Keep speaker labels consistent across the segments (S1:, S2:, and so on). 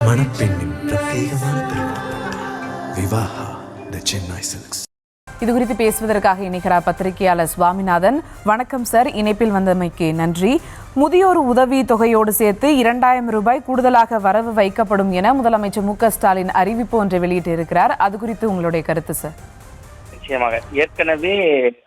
S1: மணப்பெண்ணின் பிரத்யேகமான திருமணம் விவாஹா தி சென்னை சில்க்ஸ்.
S2: இது குறித்து பேசுவதற்காக இணைகிறார் பத்திரிகையாளர் சுவாமிநாதன். வணக்கம் சார், இணைப்பில் வந்தமைக்கு நன்றி. முதியோர் உதவி தொகையோடு சேர்த்து 2000 ரூபாய் கூடுதலாக வரவு வைக்கப்படும் என முதலமைச்சர் மு.க.ஸ்டாலின் அறிவிப்பு ஒன்றை வெளியிட்டிருக்கிறார். அது குறித்து உங்களுடைய கருத்து சார்?
S3: நிச்சயமாக ஏற்கனவே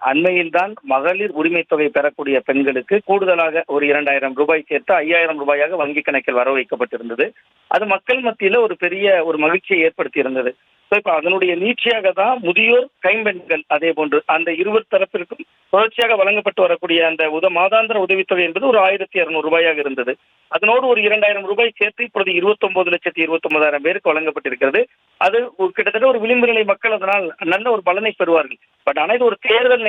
S3: அண்மையில்தான் மகளிர் உரிமை தொகை பெறக்கூடிய பெண்களுக்கு கூடுதலாக ஒரு 2000 ரூபாய் சேர்த்து 5000 ரூபாயாக வங்கி கணக்கில் வர வைக்கப்பட்டிருந்தது. அது மக்கள் மத்தியில ஒரு பெரிய மகிழ்ச்சியை ஏற்படுத்தி இருந்தது. இப்ப அதனுடைய நீட்சியாக தான் முதியோர் கைம்பெண்கள் அதே போன்று அந்த இருவர் தரப்பிற்கும் தொடர்ச்சியாக வழங்கப்பட்டு வரக்கூடிய அந்த மாதாந்திர உதவித்தொகை என்பது ஒரு 1200 ரூபாயாக இருந்தது. அதனோடு ஒரு 2000 ரூபாய் சேர்த்து இப்பொழுது 29,29,000 பேருக்கு வழங்கப்பட்டிருக்கிறது. அது கிட்டத்தட்ட ஒரு விளிம்பு நிலை மக்கள் அதனால் நல்ல ஒரு பலனை பெறுவார்கள். பட் ஆனால் இது ஒரு தேர்தல்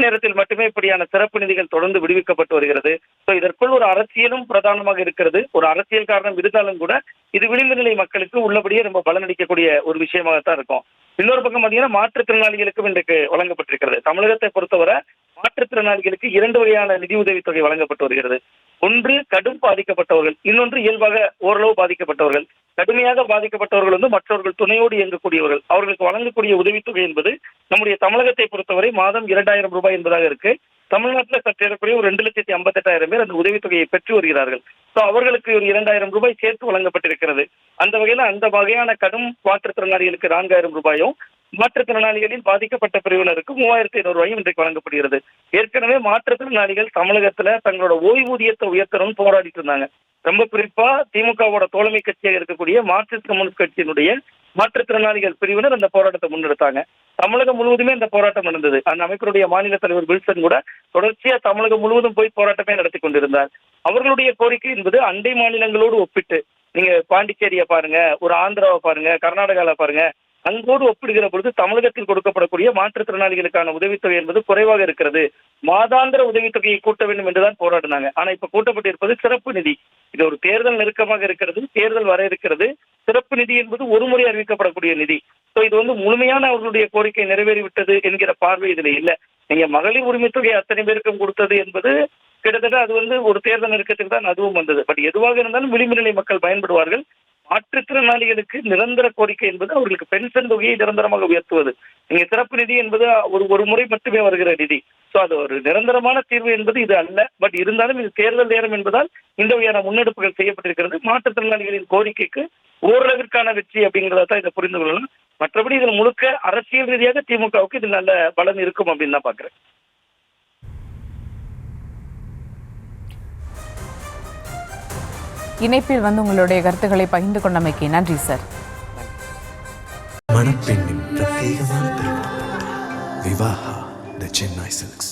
S3: நேரத்தில் மட்டுமே இப்படியான சிறப்பு நிதிகள் தொடர்ந்து விடுவிக்கப்பட்டு வருகிறது. இதற்குள் ஒரு அரசியலும் பிரதானமாக இருக்கிறது. ஒரு அரசியல் காரணம் இருந்தாலும் கூட இது விளிம்பு நிலை மக்களுக்கு உள்ளபடியே ரொம்ப பலனளிக்கக்கூடிய ஒரு விஷயமாகத்தான் இருக்கும். இன்னொரு பக்கம் பார்த்தீங்கன்னா மாற்றுத்திறனாளிகளுக்கும் இன்றைக்கு வழங்கப்பட்டிருக்கிறது. தமிழகத்தை பொறுத்தவரை மாற்றுத்திறனாளிகளுக்கு 2 வகையான நிதி உதவித்தொகை வழங்கப்பட்டு வருகிறது. ஒன்று கடும் பாதிக்கப்பட்டவர்கள், இன்னொன்று இயல்பாக ஓரளவு பாதிக்கப்பட்டவர்கள். கடுமையாக பாதிக்கப்பட்டவர்கள் மற்றவர்கள் துணையோடு இயங்கக்கூடியவர்கள். அவர்களுக்கு வழங்கக்கூடிய உதவித்தொகை என்பது நம்முடைய தமிழகத்தை பொறுத்தவரை மாதம் 2000 ரூபாய் என்பதாக இருக்கு. தமிழ்நாட்டில் சற்றேறக்குறைய ஒரு 2,58,000 பேர் அந்த உதவித்தொகையை பெற்று வருகிறார்கள். அவர்களுக்கு ஒரு 2000 ரூபாய் சேர்த்து வழங்கப்பட்டிருக்கிறது. அந்த வகையில அந்த வகையான கடும் மாற்றுத்திறனாளிகளுக்கு 4000 ரூபாயும், மாற்றுத்திறனாளிகளில் பாதிக்கப்பட்ட பிரிவினருக்கு 3500 ரூபாயும் இன்றைக்கு வழங்கப்படுகிறது. ஏற்கனவே மாற்றுத்திறனாளிகள் தமிழகத்துல தங்களோட ஓய்வூதியத்தை உயர்த்தணும்னு போராடிட்டு இருந்தாங்க. ரொம்ப குறிப்பா திமுகவோட தோழமை கட்சியாக இருக்கக்கூடிய மார்க்சிஸ்ட் கம்யூனிஸ்ட் கட்சியினுடைய மாற்றுத்திறனாளிகள் பிரிவினர் அந்த போராட்டத்தை முன்னெடுத்தாங்க. தமிழகம் முழுவதுமே இந்த போராட்டம் நடந்தது. அந்த அமைப்பினுடைய மாநில தலைவர் வில்சன் கூட தொடர்ச்சியா தமிழகம் முழுவதும் போய் போராட்டமே நடத்தி கொண்டிருந்தார். அவர்களுடைய கோரிக்கை என்பது அண்டை மாநிலங்களோடு ஒப்பிட்டு, நீங்க பாண்டிச்சேரியை பாருங்க, ஒரு ஆந்திராவை பாருங்க, கர்நாடகாவை பாருங்க, அங்கோடு ஒப்பிடுகிற பொழுது தமிழகத்தில் கொடுக்கப்படக்கூடிய மாற்றுத்திறனாளிகளுக்கான உதவித்தொகை என்பது குறைவாக இருக்கிறது. மாதாந்திர உதவித்தொகையை கூட்ட வேண்டும் என்றுதான் போராடினாங்க. ஆனா இப்ப கூட்டப்பட்டிருப்பது சிறப்பு நிதி. இது ஒரு தேர்தல் நெருக்கமாக இருக்கிறது, தேர்தல் வர இருக்கிறது. சிறப்பு நிதி என்பது ஒரு முறை அறிவிக்கப்படக்கூடிய நிதி. இது முழுமையான அவர்களுடைய கோரிக்கை நிறைவேறிவிட்டது என்கிற பார்வை இதுல இல்ல. நீங்க மகளிர் உரிமை தொகை அத்தனை பேருக்கும் கொடுத்தது என்பது கிட்டத்தட்ட அது ஒரு தேர்தல் நெருக்கத்துக்கு தான் அதுவும் வந்தது. பட் எதுவாக இருந்தாலும் விளிம்பு நிலை மக்கள் பயன்படுவார்கள். மாற்றுத்திறனாளிகளுக்கு நிரந்தர கோரிக்கை என்பது அவர்களுக்கு பென்ஷன் தொகையை நிரந்தரமாக உயர்த்துவது. நீங்க சிறப்பு நிதி என்பது ஒரு முறை மட்டுமே வருகிற நிதி. அது ஒரு நிரந்தரமான தீர்வு என்பது இது அல்ல. பட் இருந்தாலும் இது தேர்தல் நேரம் என்பதால் இந்த வகையான முன்னெடுப்புகள் செய்யப்பட்டிருக்கிறது. மாற்றுத்திறனாளிகளின் கோரிக்கைக்கு ஓரளவிற்கான வெற்றி அப்படிங்கிறத தான் இதை புரிந்து கொள்ளலாம். மற்றபடி இதில் முழுக்க அரசியல் ரீதியாக திமுகவுக்கு இதில் நல்ல பலன் இருக்கும் அப்படின்னு தான் பாக்குறேன்.
S2: இணைப்பில் உங்களுடைய கருத்துக்களை பகிர்ந்து கொண்டமைக்கு நன்றி சார்.
S1: மணப்பெண்ணின் பிரத்யேகமான திருமணம் விவாஹா தி சென்னை சில்க்ஸ்.